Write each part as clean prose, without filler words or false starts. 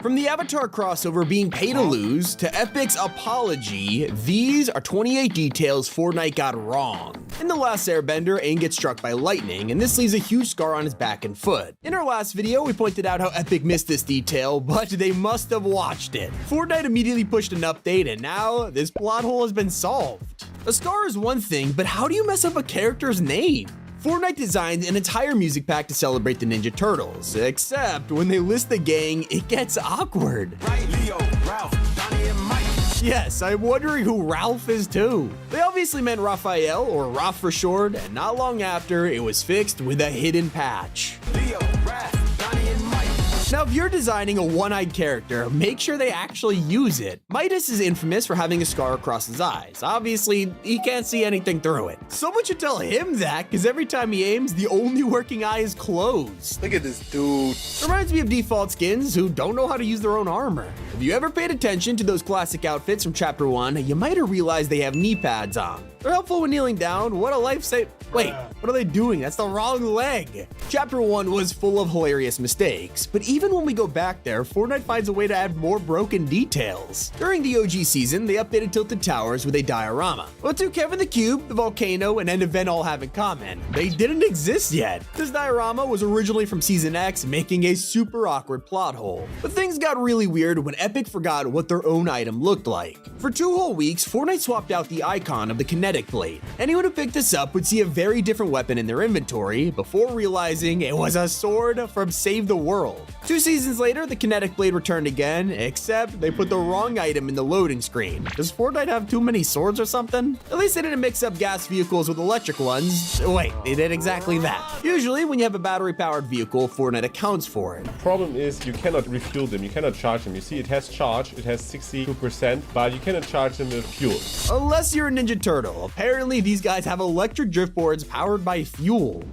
From the Avatar crossover being pay to lose to Epic's apology, these are 28 details Fortnite got wrong. In The Last Airbender, Aang gets struck by lightning, and this leaves a huge scar on his back and foot. In our last video, we pointed out how Epic missed this detail, but they must have watched it. Fortnite immediately pushed an update, and now this plot hole has been solved. A scar is one thing, but how do you mess up a character's name? Fortnite designed an entire music pack to celebrate the Ninja Turtles, except when they list the gang, it gets awkward. Right, Leo, Ralph, Donnie, and Mike. Yes, I'm wondering who Ralph is too. They obviously meant Raphael, or Raph for short, and not long after, it was fixed with a hidden patch. Leo, Raph, Donnie, and Mike. Now, if you're designing a one-eyed character, make sure they actually use it. Midas is infamous for having a scar across his eyes. Obviously, he can't see anything through it. Someone should tell him that, because every time he aims, the only working eye is closed. Look at this dude. Reminds me of default skins who don't know how to use their own armor. If you ever paid attention to those classic outfits from Chapter 1, you might have realized they have knee pads on. They're helpful when kneeling down. What a life-saving... Wait, what are they doing? That's the wrong leg. Chapter 1 was full of hilarious mistakes, but even when we go back there, Fortnite finds a way to add more broken details. During the OG season, they updated Tilted Towers with a diorama. What do Kevin the Cube, the volcano, and End Event all have in common? They didn't exist yet. This diorama was originally from Season X, making a super awkward plot hole. But things got really weird when Epic forgot what their own item looked like. For 2 whole weeks, Fortnite swapped out the icon of the kinetic blade. Anyone who picked this up would see a very different weapon in their inventory before realizing it was a sword from Save the World. 2 seasons later, the kinetic blade returned again, except they put the wrong item in the loading screen. Does Fortnite have too many swords or something? At least they didn't mix up gas vehicles with electric ones. Wait, they did exactly that. Usually, when you have a battery-powered vehicle, Fortnite accounts for it. Problem is you cannot refuel them, you cannot charge them. You see it has charge, it has 62%, but you cannot charge them with fuel. Unless you're a Ninja Turtle. Apparently, these guys have electric drift boards powered by fuel.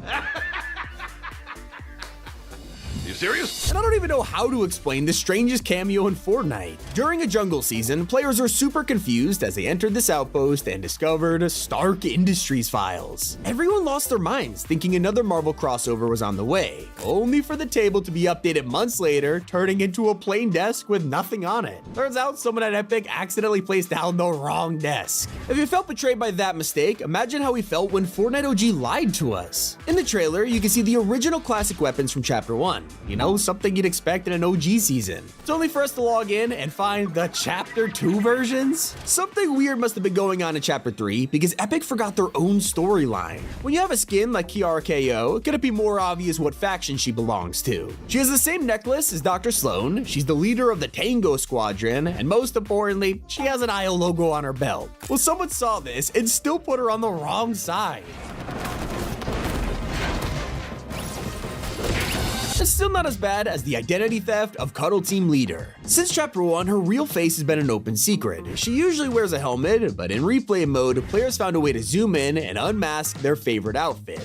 You serious? And I don't even know how to explain the strangest cameo in Fortnite. During a jungle season, players are super confused as they entered this outpost and discovered Stark Industries files. Everyone lost their minds, thinking another Marvel crossover was on the way, only for the table to be updated months later, turning into a plain desk with nothing on it. Turns out someone at Epic accidentally placed down the wrong desk. If you felt betrayed by that mistake, imagine how we felt when Fortnite OG lied to us. In the trailer, you can see the original classic weapons from Chapter 1. You know, something you'd expect in an OG season. It's only for us to log in and find the Chapter 2 versions. Something weird must have been going on in Chapter 3 because Epic forgot their own storyline. When you have a skin like Kiara KO, could it be more obvious what faction she belongs to? She has the same necklace as Dr. Sloan, she's the leader of the Tango Squadron, and most importantly, she has an IO logo on her belt. Well, someone saw this and still put her on the wrong side. It's still not as bad as the identity theft of Cuddle Team Leader. Since Chapter 1, her real face has been an open secret. She usually wears a helmet, but in replay mode, players found a way to zoom in and unmask their favorite outfit.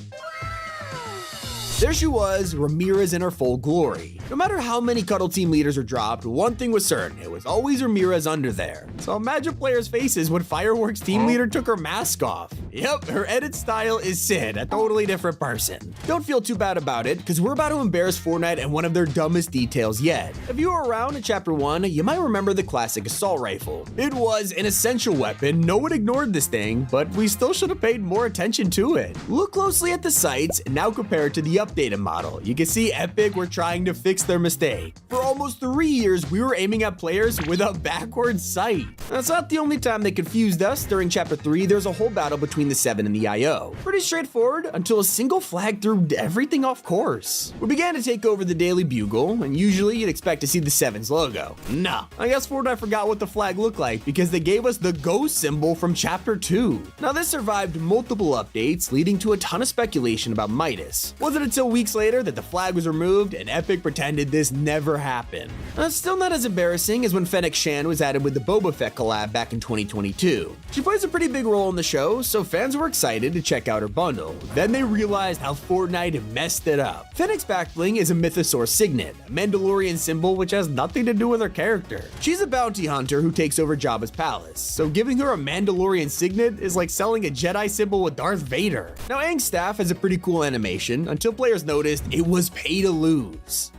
There she was, Ramirez in her full glory. No matter how many Cuddle Team leaders are dropped, one thing was certain, it was always Ramirez under there. So imagine players' faces when Fireworks team leader took her mask off. Yep, her edit style is Sid, a totally different person. Don't feel too bad about it, because we're about to embarrass Fortnite and one of their dumbest details yet. If you were around in Chapter 1, you might remember the classic assault rifle. It was an essential weapon, no one ignored this thing, but we still should have paid more attention to it. Look closely at the sights, and now compare it to the updated model. You can see Epic were trying to fix their mistake. For almost 3 years, we were aiming at players with a backwards sight. That's not the only time they confused us. During Chapter 3, there's a whole battle between the 7 and the IO. Pretty straightforward until a single flag threw everything off course. We began to take over the Daily Bugle, and usually you'd expect to see the 7's logo. No, I guess Fortnite forgot what the flag looked like because they gave us the Go symbol from Chapter 2. Now this survived multiple updates, leading to a ton of speculation about Midas. Wasn't until weeks later that the flag was removed and Epic pretended this never happened. That's still not as embarrassing as when Fennec Shan was added with the Boba Fett collab back in 2022. She plays a pretty big role in the show, so fans were excited to check out her bundle. Then they realized how Fortnite messed it up. Fennec's back bling is a Mythosaur signet, a Mandalorian symbol which has nothing to do with her character. She's a bounty hunter who takes over Jabba's palace, so giving her a Mandalorian signet is like selling a Jedi symbol with Darth Vader. Now Aang's staff has a pretty cool animation until players noticed it was pay to lose.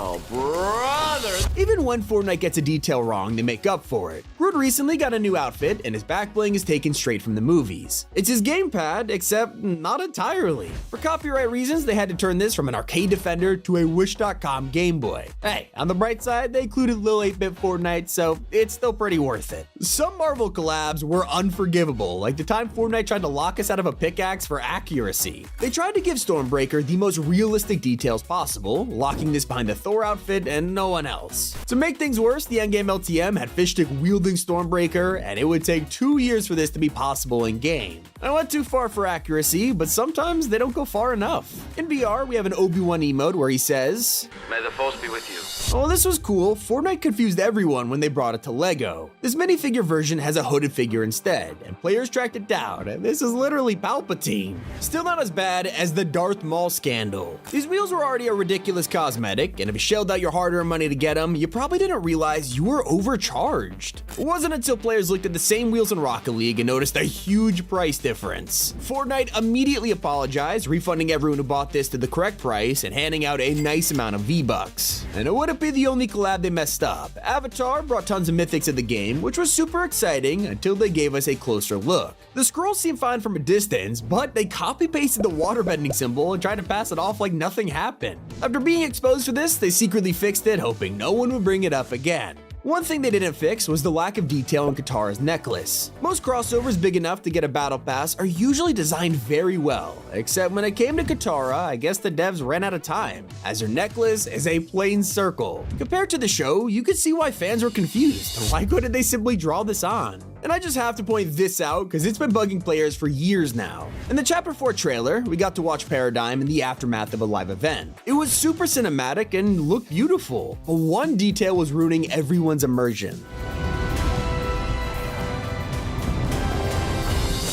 Oh, brother. Even when Fortnite gets a detail wrong, they make up for it. Groot recently got a new outfit, and his back bling is taken straight from the movies. It's his gamepad, except not entirely. For copyright reasons, they had to turn this from an arcade defender to a Wish.com Game Boy. Hey, on the bright side, they included Lil 8-bit Fortnite, so it's still pretty worth it. Some Marvel collabs were unforgivable, like the time Fortnite tried to lock us out of a pickaxe for accuracy. They tried to give Stormbreaker the most realistic details possible, locking this behind the Thor outfit and no one else. To make things worse, the endgame LTM had Fishstick wielding Stormbreaker, and it would take 2 years for this to be possible in game. I went too far for accuracy, but sometimes they don't go far enough. In VR, we have an Obi-Wan emote where he says, May the force be with you. "Oh, this was cool. Fortnite confused everyone when they brought it to LEGO. This minifigure version has a hooded figure instead, and players tracked it down, and this is literally Palpatine. Still not as bad as the Darth Maul scandal. These wheels were already a ridiculous cosmetic, and if you shelled out your hard-earned money to get them, you probably didn't realize you were overcharged. It wasn't until players looked at the same wheels in Rocket League and noticed a huge price difference. Fortnite immediately apologized, refunding everyone who bought this to the correct price and handing out a nice amount of V-Bucks. And it wouldn't be the only collab they messed up. Avatar brought tons of mythics to the game, which was super exciting until they gave us a closer look. The scrolls seemed fine from a distance, but they copy-pasted the waterbending symbol and tried to pass it off like nothing happened. After being exposed for this, they secretly fixed it, hoping no one would bring it up again. One thing they didn't fix was the lack of detail in Katara's necklace. Most crossovers big enough to get a battle pass are usually designed very well, except when it came to Katara, I guess the devs ran out of time, as her necklace is a plain circle. Compared to the show, you could see why fans were confused. Why couldn't they simply draw this on? And I just have to point this out because it's been bugging players for years now. In the Chapter 4 trailer, we got to watch Paradigm in the aftermath of a live event. It was super cinematic and looked beautiful, but one detail was ruining everyone's immersion.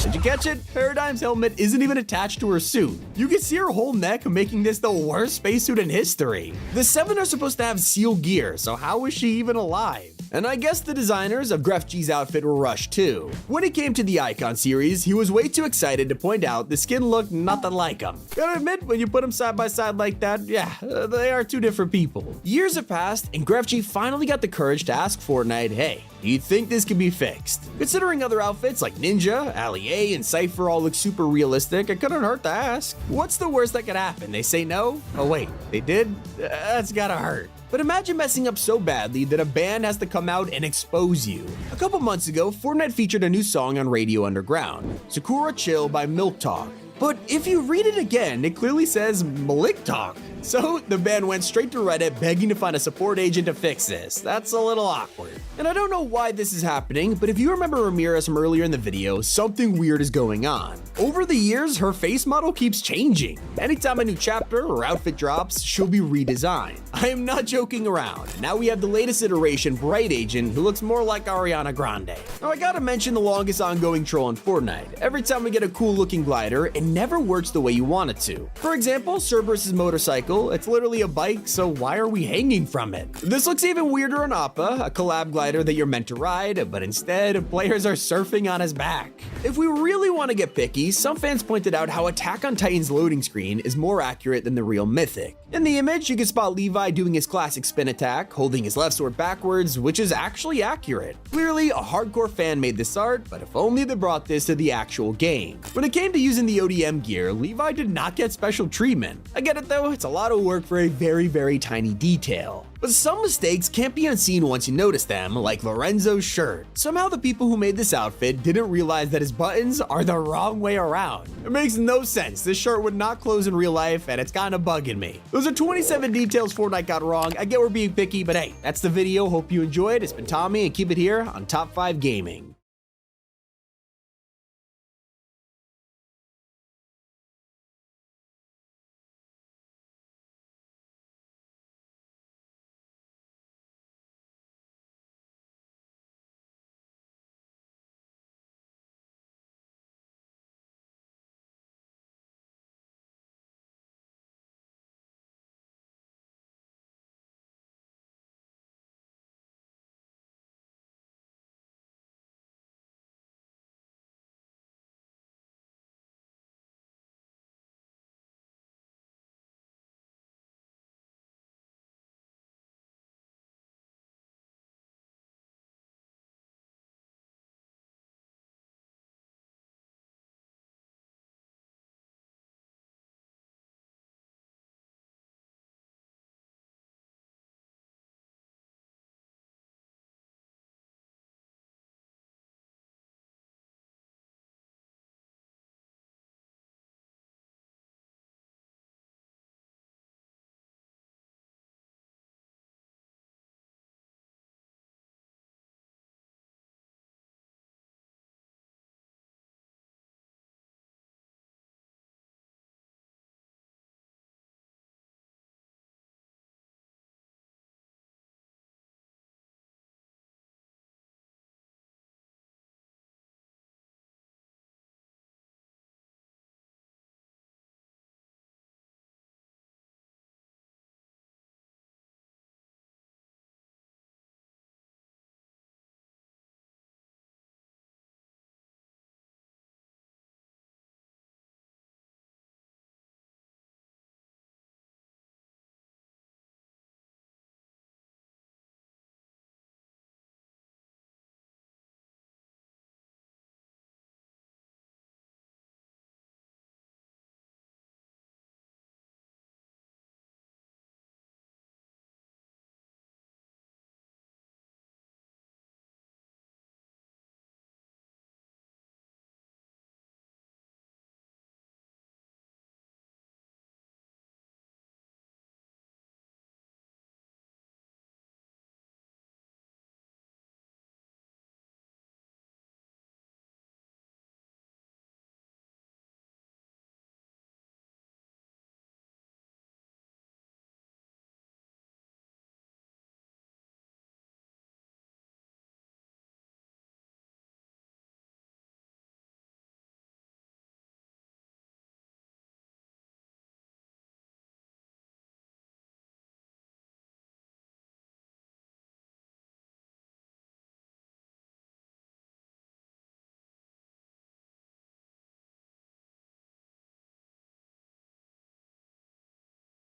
Did you catch it? Paradigm's helmet isn't even attached to her suit. You can see her whole neck, making this the worst spacesuit in history. The 7 are supposed to have SEAL gear, so how is she even alive? And I guess the designers of Gref G's outfit were rushed too. When it came to the Icon series, he was way too excited to point out the skin looked nothing like him. Gotta admit, when you put them side by side like that, yeah, they are two different people. Years have passed, and Gref G finally got the courage to ask Fortnite, hey, do you think this can be fixed? Considering other outfits like Ninja, Ali A, and Cypher all look super realistic, it couldn't hurt to ask. What's the worst that could happen? They say no? Oh wait, they did? That's gotta hurt. But imagine messing up so badly that a band has to come out and expose you. A couple months ago, Fortnite featured a new song on Radio Underground, Sakura Chill by Milk Talk. But if you read it again, it clearly says Malik Talk. So the band went straight to Reddit begging to find a support agent to fix this. That's a little awkward. And I don't know why this is happening, but if you remember Ramirez from earlier in the video, something weird is going on. Over the years, her face model keeps changing. Anytime a new chapter or outfit drops, she'll be redesigned. I am not joking around. Now we have the latest iteration, Bright Agent, who looks more like Ariana Grande. Now I gotta mention the longest ongoing troll in Fortnite. Every time we get a cool looking glider, it never works the way you want it to. For example, Cerberus's motorcycle, it's literally a bike, so why are we hanging from it? This looks even weirder on Appa, a collab glider that you're meant to ride, but instead, players are surfing on his back. If we really want to get picky, some fans pointed out how Attack on Titan's loading screen is more accurate than the real Mythic. In the image, you can spot Levi doing his classic spin attack, holding his left sword backwards, which is actually accurate. Clearly, a hardcore fan made this art, but if only they brought this to the actual game. When it came to using the ODM gear, Levi did not get special treatment. I get it though, it's a lot of work for a very, very tiny detail. But some mistakes can't be unseen once you notice them, like Lorenzo's shirt. Somehow the people who made this outfit didn't realize that his buttons are the wrong way around. It makes no sense. This shirt would not close in real life, and it's kinda bugging me. Those are 27 details Fortnite got wrong. I get we're being picky, but hey, that's the video. Hope you enjoyed. It's been Tommy, and keep it here on Top 5 Gaming.